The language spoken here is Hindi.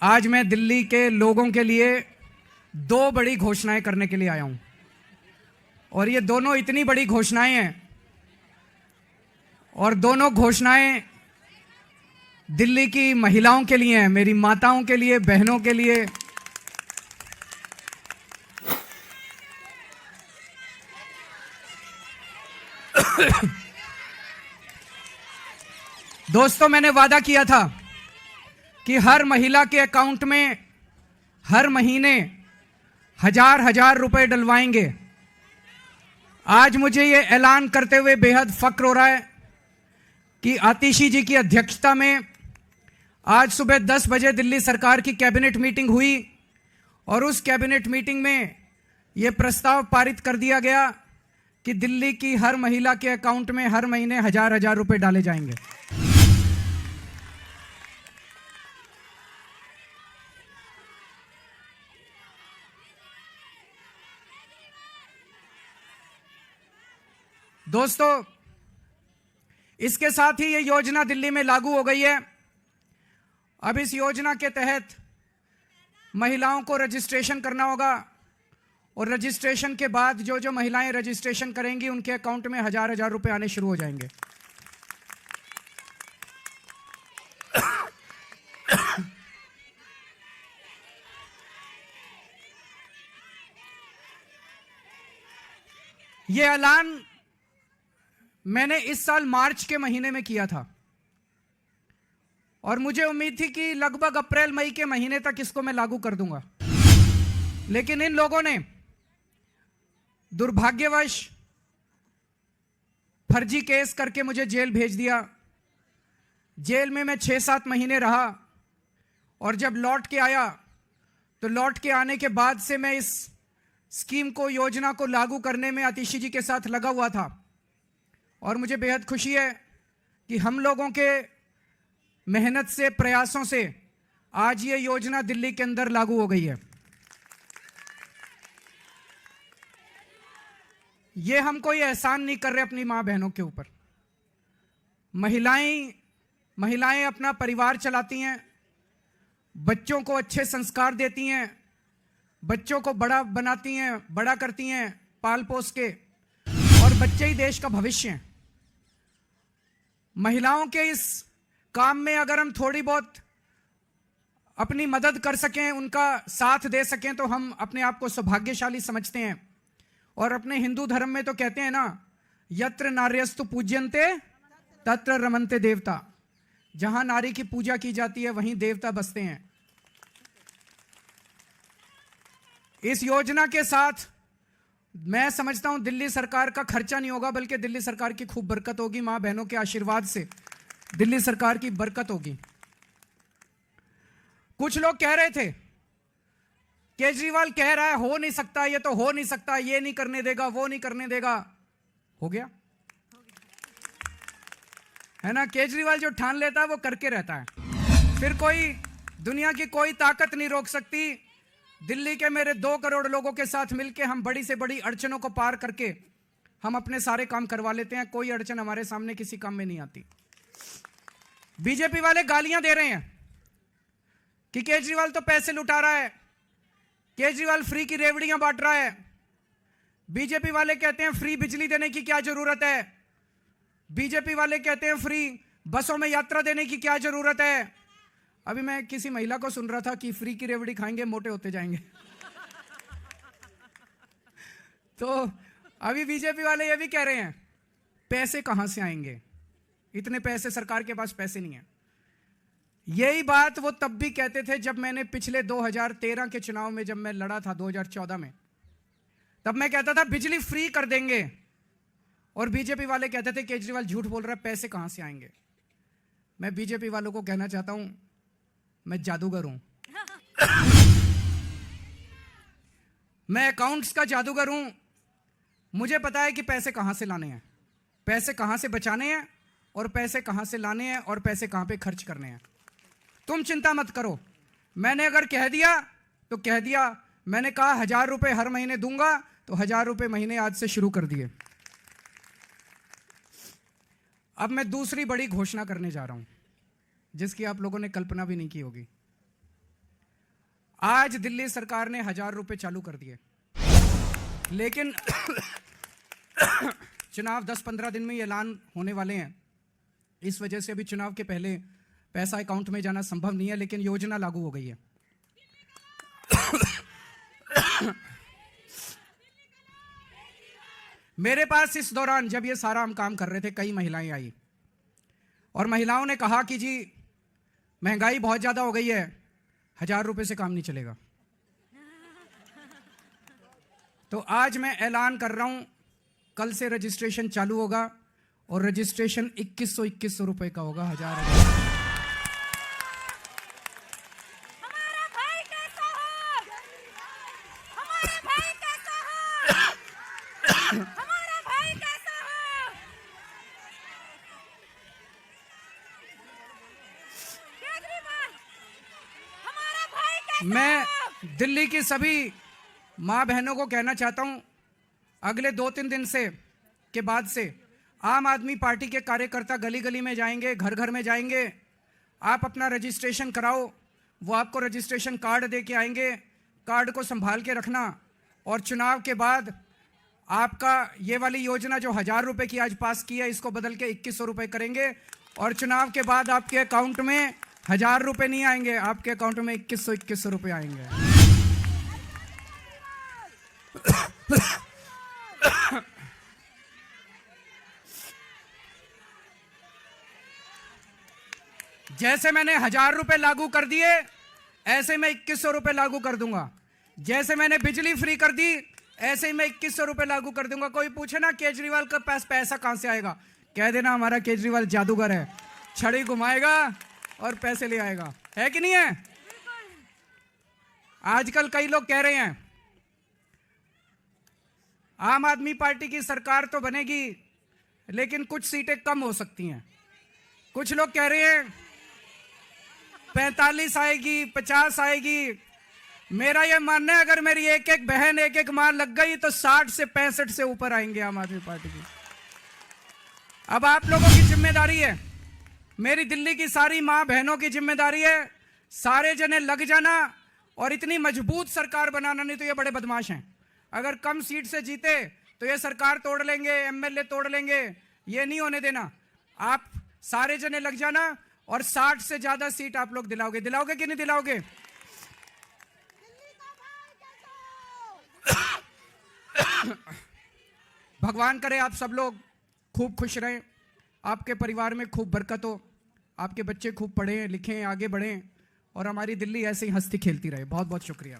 आज मैं दिल्ली के लोगों के लिए दो बड़ी घोषणाएं करने के लिए आया हूं और ये दोनों इतनी बड़ी घोषणाएं हैं और दोनों घोषणाएं दिल्ली की महिलाओं के लिए हैं, मेरी माताओं के लिए, बहनों के लिए। दोस्तों, मैंने वादा किया था कि हर महिला के अकाउंट में हर महीने हजार रुपए डलवाएंगे। आज मुझे ये ऐलान करते हुए बेहद फक्र हो रहा है कि आतिशी जी की अध्यक्षता में आज सुबह 10 बजे दिल्ली सरकार की कैबिनेट मीटिंग हुई और उस कैबिनेट मीटिंग में ये प्रस्ताव पारित कर दिया गया कि दिल्ली की हर महिला के अकाउंट में हर महीने हजार रुपए डाले जाएंगे। दोस्तों, इसके साथ ही ये योजना दिल्ली में लागू हो गई है। अब इस योजना के तहत महिलाओं को रजिस्ट्रेशन करना होगा और रजिस्ट्रेशन के बाद जो जो महिलाएं रजिस्ट्रेशन करेंगी उनके अकाउंट में हजार रुपए आने शुरू हो जाएंगे। ये ऐलान मैंने इस साल मार्च के महीने में किया था और मुझे उम्मीद थी कि लगभग अप्रैल मई के महीने तक इसको मैं लागू कर दूंगा, लेकिन इन लोगों ने दुर्भाग्यवश फर्जी केस करके मुझे जेल भेज दिया। जेल में मैं 6-7 महीने रहा और जब लौट के आया तो लौट के आने के बाद से मैं इस स्कीम को, योजना को लागू करने में आतिशी जी के साथ लगा हुआ था और मुझे बेहद खुशी है कि हम लोगों के मेहनत से, प्रयासों से आज ये योजना दिल्ली के अंदर लागू हो गई है। ये हम कोई एहसान नहीं कर रहे अपनी मां बहनों के ऊपर। महिलाएं अपना परिवार चलाती हैं, बच्चों को अच्छे संस्कार देती हैं, बच्चों को बड़ा बनाती हैं, बड़ा करती हैं पाल पोस के, और बच्चे ही देश का भविष्य हैं। महिलाओं के इस काम में अगर हम थोड़ी बहुत अपनी मदद कर सकें, उनका साथ दे सकें, तो हम अपने आप को सौभाग्यशाली समझते हैं। और अपने हिंदू धर्म में तो कहते हैं ना, यत्र नार्यस्तु पूज्यन्ते तत्र रमन्ते देवता। जहां नारी की पूजा की जाती है वहीं देवता बसते हैं। इस योजना के साथ मैं समझता हूं दिल्ली सरकार का खर्चा नहीं होगा, बल्कि दिल्ली सरकार की खूब बरकत होगी। मां बहनों के आशीर्वाद से दिल्ली सरकार की बरकत होगी। कुछ लोग कह रहे थे केजरीवाल कह रहा है हो नहीं सकता, ये तो हो नहीं सकता, ये नहीं करने देगा, वो नहीं करने देगा। हो गया है ना। केजरीवाल जो ठान लेता है वो करके रहता है। फिर कोई दुनिया की कोई ताकत नहीं रोक सकती। दिल्ली के मेरे 2 करोड़ लोगों के साथ मिलकर हम बड़ी से बड़ी अड़चनों को पार करके हम अपने सारे काम करवा लेते हैं। कोई अड़चन हमारे सामने किसी काम में नहीं आती। बीजेपी वाले गालियां दे रहे हैं कि केजरीवाल तो पैसे लुटा रहा है, केजरीवाल फ्री की रेवड़ियां बांट रहा है। बीजेपी वाले कहते हैं फ्री बिजली देने की क्या जरूरत है। बीजेपी वाले कहते हैं फ्री बसों में यात्रा देने की क्या जरूरत है। अभी मैं किसी महिला को सुन रहा था कि फ्री की रेवड़ी खाएंगे मोटे होते जाएंगे। तो अभी बीजेपी वाले ये भी कह रहे हैं पैसे कहां से आएंगे, इतने पैसे, सरकार के पास पैसे नहीं है। यही बात वो तब भी कहते थे जब मैंने पिछले 2013 के चुनाव में जब मैं लड़ा था 2014 में, तब मैं कहता था बिजली फ्री कर देंगे और बीजेपी वाले कहते थे केजरीवाल झूठ बोल रहा है, पैसे कहां से आएंगे। मैं बीजेपी वालों को कहना चाहता हूं, मैं जादूगर हूं। मैं अकाउंट्स का जादूगर हूं। मुझे पता है कि पैसे कहां से लाने हैं, पैसे कहां से बचाने हैं और पैसे कहां से लाने हैं और पैसे कहां पे खर्च करने हैं। तुम चिंता मत करो। मैंने अगर कह दिया तो कह दिया। मैंने कहा 1000 रुपए हर महीने दूंगा तो 1000 रुपए महीने आज से शुरू कर दिए। अब मैं दूसरी बड़ी घोषणा करने जा रहा हूं जिसकी आप लोगों ने कल्पना भी नहीं की होगी। आज दिल्ली सरकार ने 1000 रुपए चालू कर दिए, लेकिन चुनाव 10-15 दिन में ऐलान होने वाले हैं। इस वजह से अभी चुनाव के पहले पैसा अकाउंट में जाना संभव नहीं है, लेकिन योजना लागू हो गई है। मेरे पास इस दौरान जब ये सारा हम काम कर रहे थे, कई महिलाएं आई और महिलाओं ने कहा कि जी महंगाई बहुत ज्यादा हो गई है, 1000 रुपए से काम नहीं चलेगा। तो आज मैं ऐलान कर रहा हूं, कल से रजिस्ट्रेशन चालू होगा और रजिस्ट्रेशन 2100 रुपए का होगा। 1000 हमारा भाई कैसा हो? हमारा भाई कैसा हो? हमारा भाई कैसा हो? केजरीवाल, हमारा भाई कैसा हो? मैं दिल्ली की सभी मां बहनों को कहना चाहता हूं, अगले 2-3 दिन से के बाद से आम आदमी पार्टी के कार्यकर्ता गली गली में जाएंगे, घर घर में जाएंगे। आप अपना रजिस्ट्रेशन कराओ, वो आपको रजिस्ट्रेशन कार्ड दे के आएंगे। कार्ड को संभाल के रखना और चुनाव के बाद आपका ये वाली योजना जो 1000 रुपए की आज पास की है, इसको बदल के 2100 रुपए करेंगे और चुनाव के बाद आपके अकाउंट में 1000 रुपए नहीं आएंगे, आपके अकाउंट में 2100 रुपए आएंगे। जैसे मैंने 1000 रुपए लागू कर दिए, ऐसे मैं 2100 रुपए लागू कर दूंगा। जैसे मैंने बिजली फ्री कर दी, ऐसे ही मैं 2100 रुपए लागू कर दूंगा। कोई पूछे ना केजरीवाल का पास पैसा कहां से आएगा, कह देना हमारा केजरीवाल जादूगर है, छड़ी घुमाएगा और पैसे ले आएगा। है कि नहीं है? आजकल कई लोग कह रहे हैं आम आदमी पार्टी की सरकार तो बनेगी, लेकिन कुछ सीटें कम हो सकती हैं। कुछ लोग कह रहे हैं 45 आएगी, 50 आएगी। मेरा यह मानना है, अगर मेरी एक एक बहन, एक एक मां लग गई तो 60 से 65 से ऊपर आएंगे आम आदमी पार्टी की। अब आप लोगों की जिम्मेदारी है, मेरी दिल्ली की सारी मां बहनों की जिम्मेदारी है, सारे जने लग जाना और इतनी मजबूत सरकार बनाना। नहीं तो ये बड़े बदमाश हैं, अगर कम सीट से जीते तो ये सरकार तोड़ लेंगे, एमएलए तोड़ लेंगे। ये नहीं होने देना। आप सारे जने लग जाना और 60 से ज्यादा सीट आप लोग दिलाओगे। दिलाओगे कि नहीं दिलाओगे? भगवान करे आप सब लोग खूब खुश रहें, आपके परिवार में खूब बरकत हो, आपके बच्चे खूब पढ़ें लिखें, आगे बढ़ें और हमारी दिल्ली ऐसे ही हंसती खेलती रहे। बहुत बहुत शुक्रिया।